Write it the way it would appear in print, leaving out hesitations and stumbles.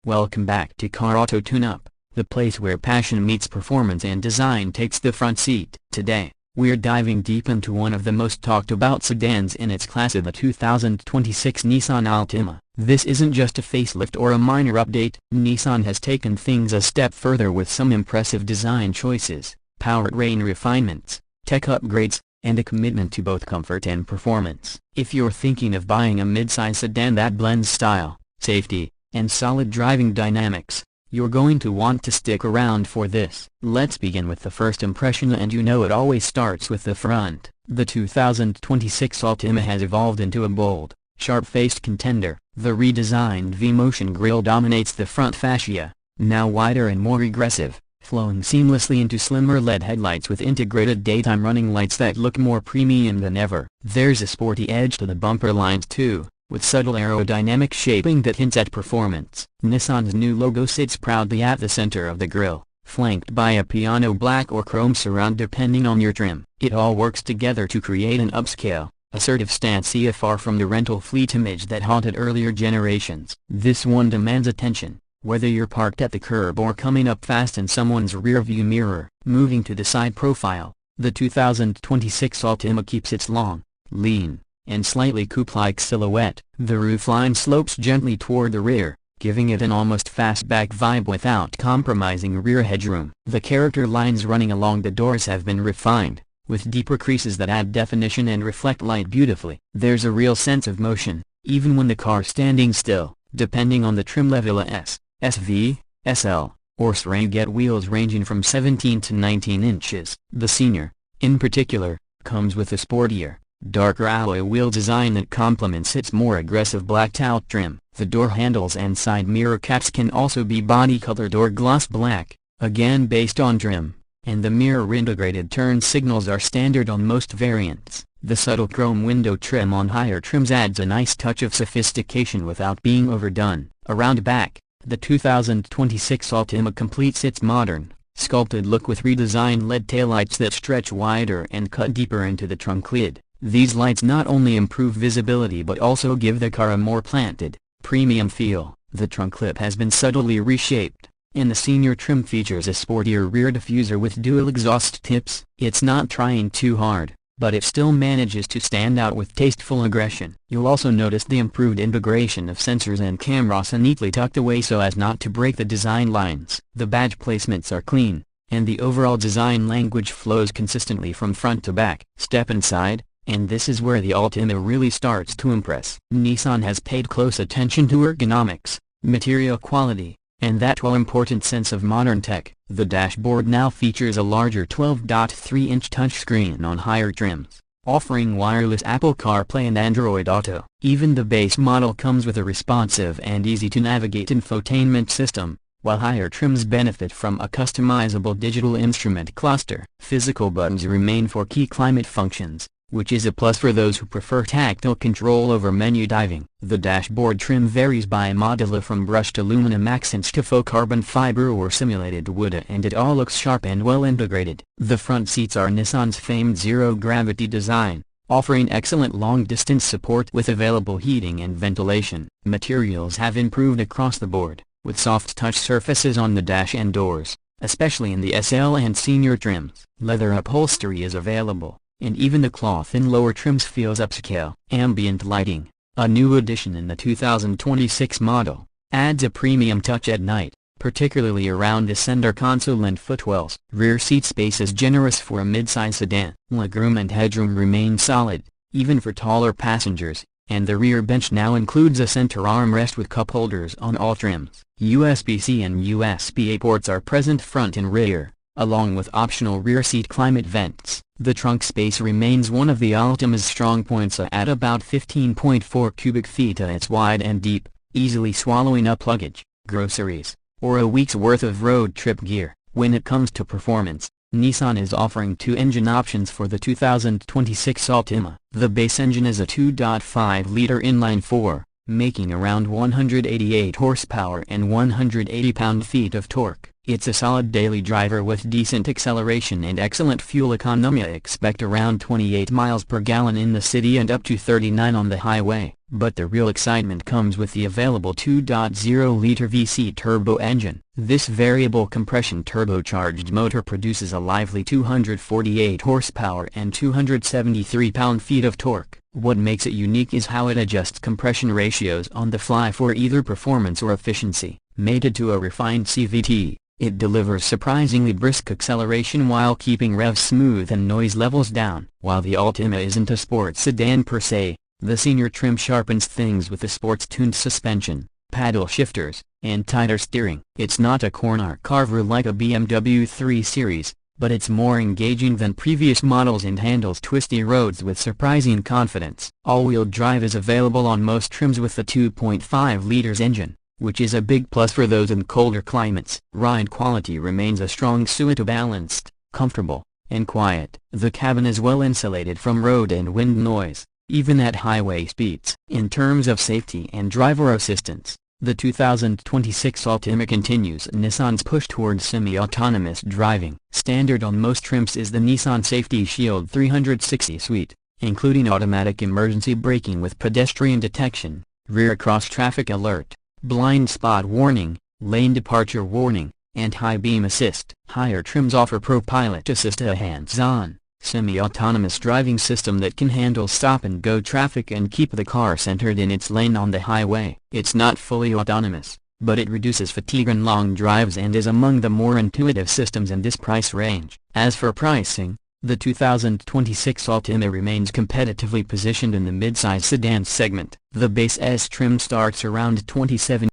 Welcome back to Car Auto Tune-Up, the place where passion meets performance and design takes the front seat. Today, we're diving deep into one of the most talked about sedans in its class, of the 2026 Nissan Altima. This isn't just a facelift or a minor update. Nissan has taken things a step further with some impressive design choices, powertrain refinements, tech upgrades, and a commitment to both comfort and performance. If you're thinking of buying a midsize sedan that blends style, safety, and solid driving dynamics, you're going to want to stick around for this. Let's begin with the first impression, and you know it always starts with the front. The 2026 Altima has evolved into a bold, sharp-faced contender. The redesigned V-Motion grille dominates the front fascia, now wider and more aggressive, flowing seamlessly into slimmer LED headlights with integrated daytime running lights that look more premium than ever. There's a sporty edge to the bumper lines too, with subtle aerodynamic shaping that hints at performance. Nissan's new logo sits proudly at the center of the grille, flanked by a piano black or chrome surround depending on your trim. It all works together to create an upscale, assertive stance, far from the rental fleet image that haunted earlier generations. This one demands attention, whether you're parked at the curb or coming up fast in someone's rearview mirror. Moving to the side profile, the 2026 Altima keeps its long, lean, and slightly coupe-like silhouette. The roofline slopes gently toward the rear, giving it an almost fastback vibe without compromising rear headroom. The character lines running along the doors have been refined, with deeper creases that add definition and reflect light beautifully. There's a real sense of motion, even when the car's standing still. Depending on the trim level, S, SV, SL, or SR, you get wheels ranging from 17 to 19 inches. The Senior, in particular, comes with a sportier, darker alloy wheel design that complements its more aggressive blacked-out trim. The door handles and side mirror caps can also be body-colored or gloss black, again based on trim, and the mirror-integrated turn signals are standard on most variants. The subtle chrome window trim on higher trims adds a nice touch of sophistication without being overdone. Around back, the 2026 Altima completes its modern, sculpted look with redesigned LED taillights that stretch wider and cut deeper into the trunk lid. These lights not only improve visibility but also give the car a more planted, premium feel. The trunk lip has been subtly reshaped, and the Senior trim features a sportier rear diffuser with dual exhaust tips. It's not trying too hard, but it still manages to stand out with tasteful aggression. You'll also notice the improved integration of sensors and cameras neatly tucked away so as not to break the design lines. The badge placements are clean, and the overall design language flows consistently from front to back. Step inside, and this is where the Altima really starts to impress. Nissan has paid close attention to ergonomics, material quality, and that all-important sense of modern tech. The dashboard now features a larger 12.3-inch touchscreen on higher trims, offering wireless Apple CarPlay and Android Auto. Even the base model comes with a responsive and easy-to-navigate infotainment system, while higher trims benefit from a customizable digital instrument cluster. Physical buttons remain for key climate functions, which is a plus for those who prefer tactile control over menu diving. The dashboard trim varies by model, from brushed aluminum accents to faux carbon fiber or simulated wood, and it all looks sharp and well integrated. The front seats are Nissan's famed zero-gravity design, offering excellent long-distance support with available heating and ventilation. Materials have improved across the board, with soft touch surfaces on the dash and doors, especially in the SL and Senior trims. Leather upholstery is available, and even the cloth in lower trims feels upscale. Ambient lighting, a new addition in the 2026 model, adds a premium touch at night, particularly around the center console and footwells. Rear seat space is generous for a midsize sedan. Legroom and headroom remain solid, even for taller passengers, and the rear bench now includes a center armrest with cup holders on all trims. USB-C and USB-A ports are present front and rear, along with optional rear seat climate vents. The trunk space remains one of the Altima's strong points at about 15.4 cubic feet. It's wide and deep, easily swallowing up luggage, groceries, or a week's worth of road trip gear. When it comes to performance, Nissan is offering two engine options for the 2026 Altima. The base engine is a 2.5-liter inline-4, making around 188 horsepower and 180 pound-feet of torque. It's a solid daily driver with decent acceleration and excellent fuel economy. Expect around 28 miles per gallon in the city and up to 39 on the highway. But the real excitement comes with the available 2.0-liter VC turbo engine. This variable compression turbocharged motor produces a lively 248 horsepower and 273 pound-feet of torque. What makes it unique is how it adjusts compression ratios on the fly for either performance or efficiency. Mated to a refined CVT, it delivers surprisingly brisk acceleration while keeping revs smooth and noise levels down. While the Altima isn't a sports sedan per se, the senior trim sharpens things with the sports-tuned suspension, paddle shifters, and tighter steering. It's not a corner carver like a BMW 3 Series, but it's more engaging than previous models and handles twisty roads with surprising confidence. All-wheel drive is available on most trims with the 2.5 liters engine, which is a big plus for those in colder climates. Ride quality remains a strong suit, balanced, comfortable, and quiet. The cabin is well insulated from road and wind noise, even at highway speeds. In terms of safety and driver assistance, the 2026 Altima continues Nissan's push towards semi-autonomous driving. Standard on most trims is the Nissan Safety Shield 360 suite, including automatic emergency braking with pedestrian detection, rear cross-traffic alert, blind spot warning, lane departure warning, and high beam assist. Higher trims offer ProPILOT Assist, a hands-on, semi-autonomous driving system that can handle stop-and-go traffic and keep the car centered in its lane on the highway. It's not fully autonomous, but it reduces fatigue on long drives and is among the more intuitive systems in this price range. As for pricing, the 2026 Altima remains competitively positioned in the midsize sedan segment. The base S trim starts around $27,000.